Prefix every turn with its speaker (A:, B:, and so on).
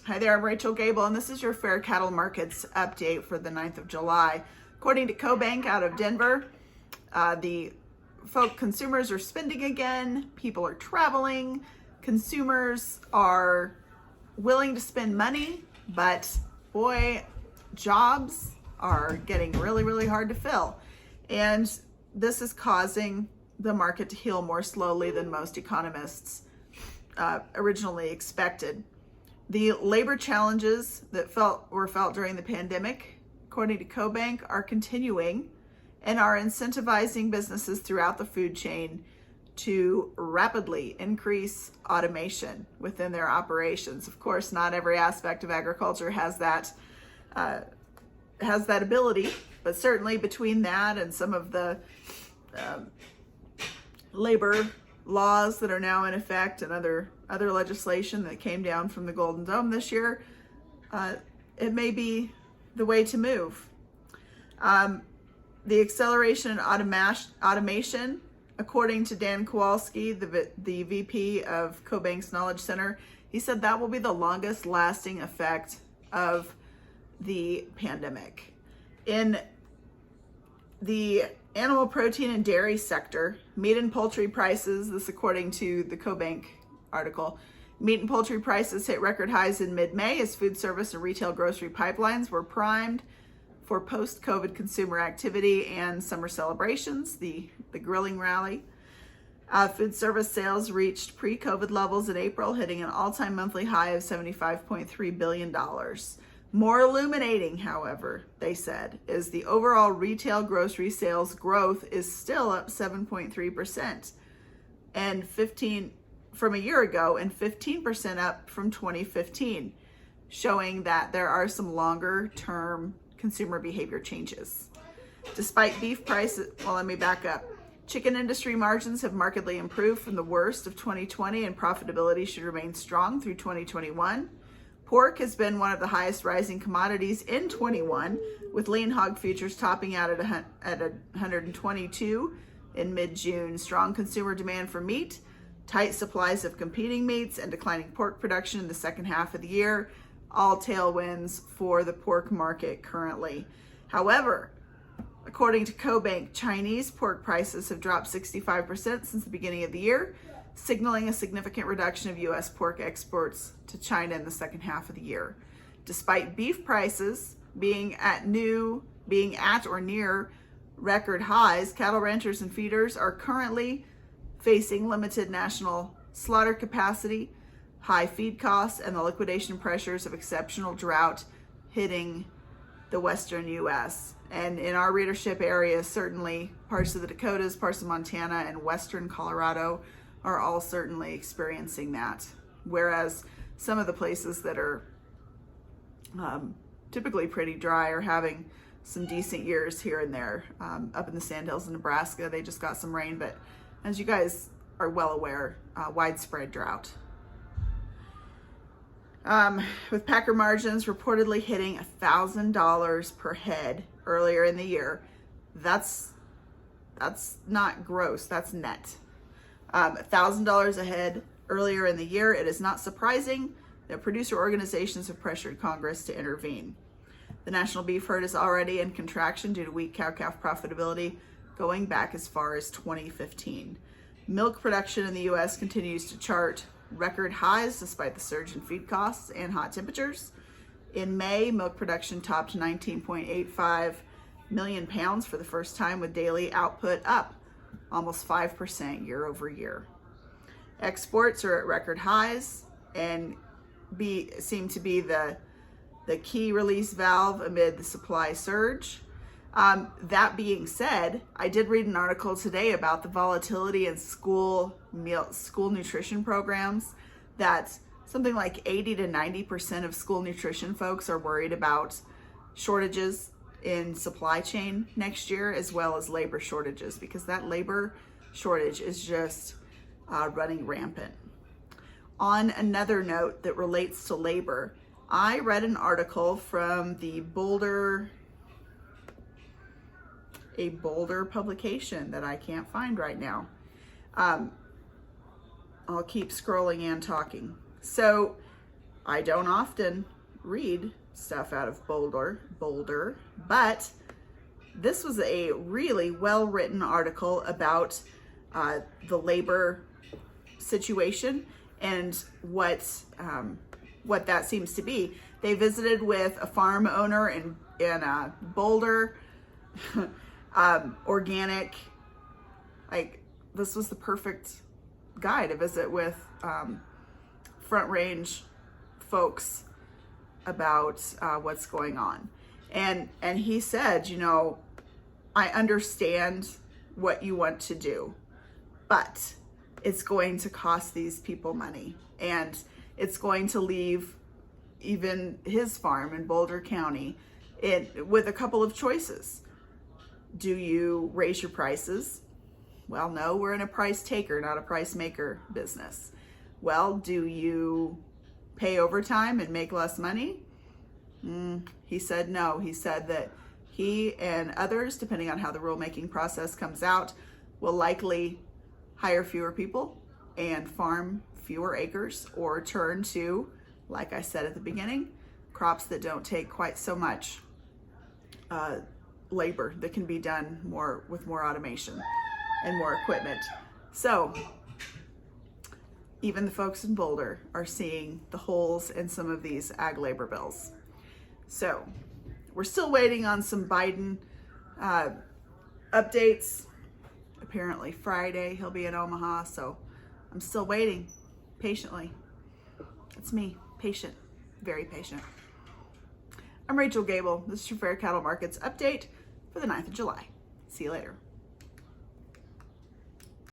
A: Hi there, I'm Rachel Gable, and this is your Fair Cattle Markets update for the 9th of July. According to CoBank out of Denver, the consumers are spending again, people are traveling, consumers are willing to spend money, but boy, jobs are getting really, really hard to fill. And this is causing the market to heal more slowly than most economists originally expected. The labor challenges that were felt during the pandemic, according to CoBank, are continuing and are incentivizing businesses throughout the food chain to rapidly increase automation within their operations. Of course, not every aspect of agriculture has that ability, but certainly between that and some of the labor laws that are now in effect and other legislation that came down from the Golden Dome this year, it may be the way to move. The acceleration in automation, according to Dan Kowalski, the VP of CoBank's Knowledge Center, he said that will be the longest lasting effect of the pandemic. In the animal protein and dairy sector, meat and poultry prices, this according to the CoBank article, meat and poultry prices hit record highs in mid-May as food service and retail grocery pipelines were primed for post-COVID consumer activity and summer celebrations, the grilling rally. Food service sales reached pre-COVID levels in April, hitting an all-time monthly high of $75.3 billion. More illuminating, however, they said, is the overall retail grocery sales growth is still up 7.3% and 15 from a year ago and 15% up from 2015, showing that there are some longer term consumer behavior changes. Despite beef prices, well, let me back up. Chicken industry margins have markedly improved from the worst of 2020 and profitability should remain strong through 2021. Pork has been one of the highest rising commodities in 21, with lean hog futures topping out at 122 in mid-June. Strong consumer demand for meat, tight supplies of competing meats, and declining pork production in the second half of the year, all tailwinds for the pork market currently. However, according to CoBank, Chinese pork prices have dropped 65% since the beginning of the year, signaling a significant reduction of U.S. pork exports to China in the second half of the year. Despite beef prices being at or near record highs, cattle ranchers and feeders are currently facing limited national slaughter capacity, high feed costs, and the liquidation pressures of exceptional drought hitting the western U.S. And in our readership area, certainly parts of the Dakotas, parts of Montana, and western Colorado are all certainly experiencing that. Whereas some of the places that are typically pretty dry are having some decent years here and there. Up in the Sandhills in Nebraska, they just got some rain, but as you guys are well aware, widespread drought. With packer margins reportedly hitting $1,000 per head earlier in the year, that's not gross, that's net. $1,000 a head earlier in the year. It is not surprising that producer organizations have pressured Congress to intervene. The national beef herd is already in contraction due to weak cow-calf profitability going back as far as 2015. Milk production in the U.S. continues to chart record highs despite the surge in feed costs and hot temperatures. In May, milk production topped 19.85 million pounds for the first time, with daily output up almost 5% year over year. Exports are at record highs and seem to be the key release valve amid the supply surge. That being said, I did read an article today about the volatility in school nutrition programs, that something like 80 to 90% of school nutrition folks are worried about shortages in supply chain next year, as well as labor shortages, because that labor shortage is just running rampant. On another note that relates to labor, I read an article from the Boulder publication that I can't find right now. I'll keep scrolling and talking. So I don't often read stuff out of Boulder, but this was a really well-written article about the labor situation and what that seems to be. They visited with a farm owner in Boulder, organic. Like, this was the perfect guy to visit with Front Range folks about what's going on. And he said, you know, I understand what you want to do, but it's going to cost these people money, and it's going to leave even his farm in Boulder County with a couple of choices. Do you raise your prices? Well, no, we're in a price taker, not a price maker business. Well, do you pay overtime and make less money? He said no. He said that he and others, depending on how the rulemaking process comes out, will likely hire fewer people and farm fewer acres, or turn to, like I said at the beginning, crops that don't take quite so much labor, that can be done with more automation and more equipment. So even the folks in Boulder are seeing the holes in some of these ag labor bills. So we're still waiting on some Biden updates. Apparently Friday he'll be in Omaha, so I'm still waiting patiently. It's me, patient, very patient. I'm Rachel Gable. This is your Fair Cattle Markets update for the 9th of July. See you later.